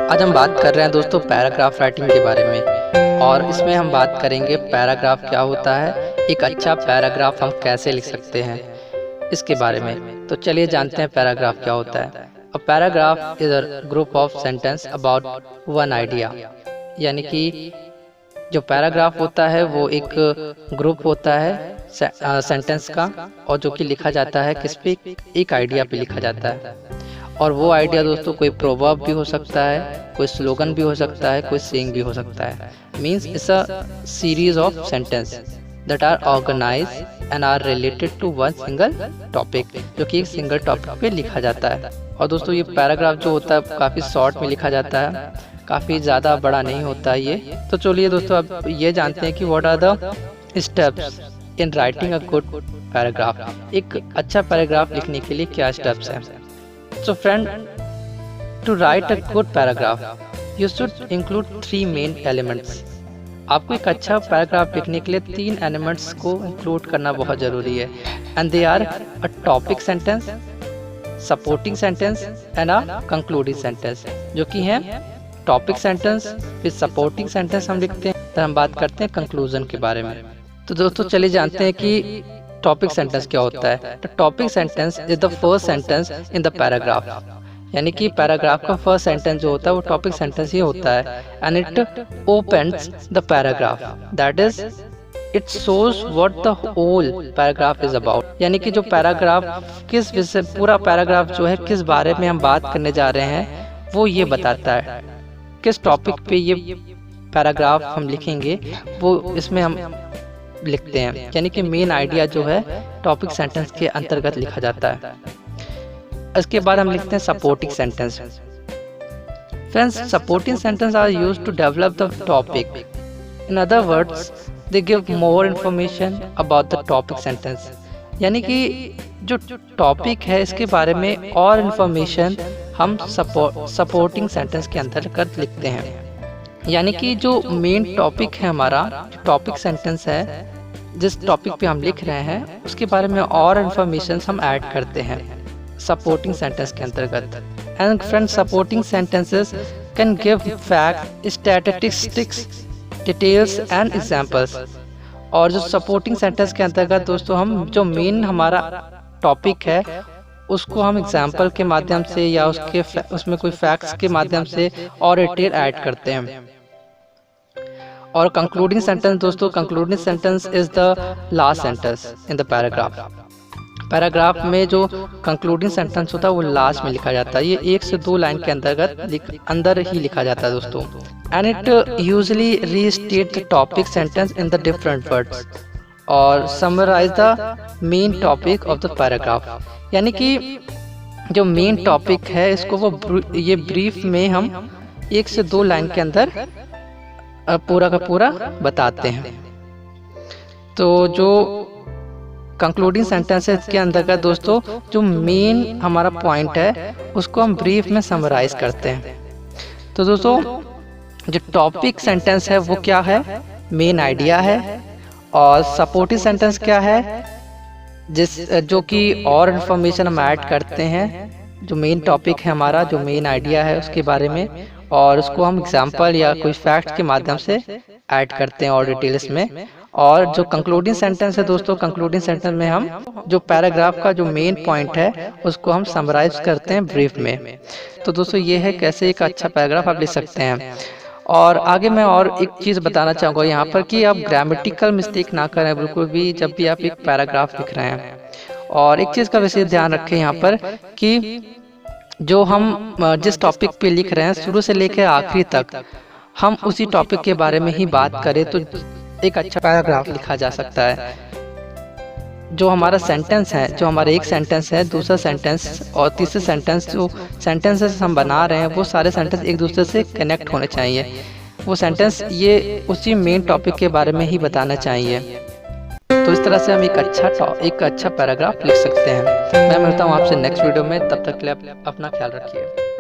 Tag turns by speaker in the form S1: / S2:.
S1: आज हम बात कर रहे हैं दोस्तों पैराग्राफ राइटिंग के बारे में। और इसमें हम बात करेंगे पैराग्राफ क्या होता है, एक अच्छा पैराग्राफ हम कैसे लिख सकते हैं इसके बारे में। तो चलिए जानते हैं पैराग्राफ क्या होता है। A paragraph is a group of sentence about one idea, यानी कि जो पैराग्राफ होता है वो एक ग्रुप होता है सेंटेंस का, और जो कि लिखा जाता है किस पे, एक आइडिया पे लिखा जाता है। और वो आइडिया दोस्तों कोई प्रोवर्ब भी हो सकता है, कोई स्लोगन भी हो सकता है, कोई सेइंग भी हो सकता है। Means it's a series of sentence that are organized and are related to one single topic, जो कि एक सिंगल टॉपिक पे लिखा जाता है। और दोस्तों ये पैराग्राफ जो होता है काफ़ी शॉर्ट में लिखा जाता है, काफ़ी ज़्यादा बड़ा नहीं होता है ये। तो चलिए दोस्तों अब ये जानते हैं कि what are the steps in writing a good paragraph. एक अच्छा पैराग्राफ लिखने के लिए क्या स्टेप्स हैं। So friend, to write a good paragraph, you should include three main elements. आपको एक अच्छा पैराग्राफ लिखने के लिए 3 एलिमेंट्स को इंक्लूड करना बहुत ज़रूरी है। And they are a topic sentence, supporting sentence and a concluding sentence, जो कि हैं टॉपिक सेंटेंस फिर सपोर्टिंग सेंटेंस हम लिखते हैं, तो हम बात करते हैं कंक्लूजन के बारे में। तो दोस्तों चलिए जानते हैं कि टॉपिक सेंटेंस क्या होता है। तो topic sentence is the first sentence in the paragraph, यानी कि पैराग्राफ का फर्स्ट सेंटेंस जो होता है वो टॉपिक सेंटेंस ही होता है। And it opens the paragraph, that is it shows what the whole paragraph is about, यानी कि जो पैराग्राफ किस विषय, पूरा पैराग्राफ जो है किस बारे में हम बात करने जा रहे हैं वो ये बताता है। किस टॉपिक पे ये पैराग्राफ हम लिखेंगे वो इसमें हम लिखते हैं, यानी कि मेन आइडिया जो है टॉपिक सेंटेंस के अंतर्गत लिखा जाता है। इसके बाद हम लिखते हैं supporting sentence. Friends, supporting sentence are used to develop the topic. In other words, they give more information about the topic sentence, यानी कि जो टॉपिक है इसके बारे में और इंफॉर्मेशन हम सपोर्टिंग सेंटेंस के अंतर्गत लिखते हैं। यानी कि जो मेन टॉपिक है हमारा, जो टॉपिक सेंटेंस है जिस टॉपिक पे हम लिख रहे हैं उसके बारे में और इन्फॉर्मेशन हम ऐड करते हैं सपोर्टिंग सेंटेंस के अंतर्गत। And friends, supporting sentences can give fact, statistics, details and examples. और जो सपोर्टिंग सेंटेंस के अंतर्गत दोस्तों हम जो मेन हमारा टॉपिक है उसको हम एग्जाम्पल के माध्यम से या उसमें कोई फैक्ट्स के माध्यम से और डिटेल ऐड करते हैं। और कंक्लूडिंग सेंटेंस दोस्तों, concluding sentence is the last sentence in the paragraph. Paragraph में जो कंक्लूडिंग सेंटेंस होता है वो लास्ट में लिखा जाता है। ये 1 से 2 लाइन के अंदर ही लिखा जाता है दोस्तों। And it usually restate the topic sentence in the different words और summarise the main topic of the paragraph, यानी कि जो मेन टॉपिक है इसको वो ये ब्रीफ में हम 1 से 2 लाइन के अंदर पूरा का पूरा बताते हैं। तो जो कंक्लूडिंग सेंटेंस है इसके अंतर्गत दोस्तों जो मेन हमारा पॉइंट है उसको हम ब्रीफ में समराइज करते हैं। तो दोस्तों जो टॉपिक सेंटेंस है वो क्या है, मेन आइडिया है। और सपोर्टिव सेंटेंस क्या है, जो कि और इन्फॉर्मेशन हम ऐड करते हैं जो मेन टॉपिक है हमारा, जो मेन आइडिया है उसके बारे में, और उसको हम एग्जांपल या कोई फैक्ट के माध्यम से ऐड करते हैं और डिटेल्स में। और जो कंक्लूडिंग सेंटेंस है दोस्तों, कंक्लूडिंग सेंटेंस में हम जो पैराग्राफ का जो मेन पॉइंट है उसको हम समराइज करते हैं ब्रीफ में। तो दोस्तों ये है कैसे एक अच्छा पैराग्राफ आप लिख सकते हैं। और आगे मैं और एक चीज़ बताना चाहूँगा यहाँ पर कि आप ग्रामेटिकल मिस्टेक ना करें बिल्कुल भी जब भी आप एक पैराग्राफ लिख रहे हैं। और एक चीज़ का विशेष ध्यान रखें यहाँ पर कि जो हम जिस टॉपिक पे लिख रहे हैं शुरू से लेकर आखिरी तक हम उसी टॉपिक के बारे में ही बात करें तो एक अच्छा पैराग्राफ लिखा जा सकता है। जो हमारा सेंटेंस है, जो हमारा एक सेंटेंस है, दूसरा सेंटेंस और तीसरा सेंटेंस, जो सेंटेंसेस हम बना रहे हैं वो सारे सेंटेंस एक दूसरे से कनेक्ट होने चाहिए। वो सेंटेंस ये उसी मेन टॉपिक के बारे में ही बताना चाहिए। तो इस तरह से हम एक अच्छा पैराग्राफ लिख सकते हैं। मैं मिलता हूँ आपसे नेक्स्ट वीडियो में, तब तक के लिए अपना ख्याल रखिए।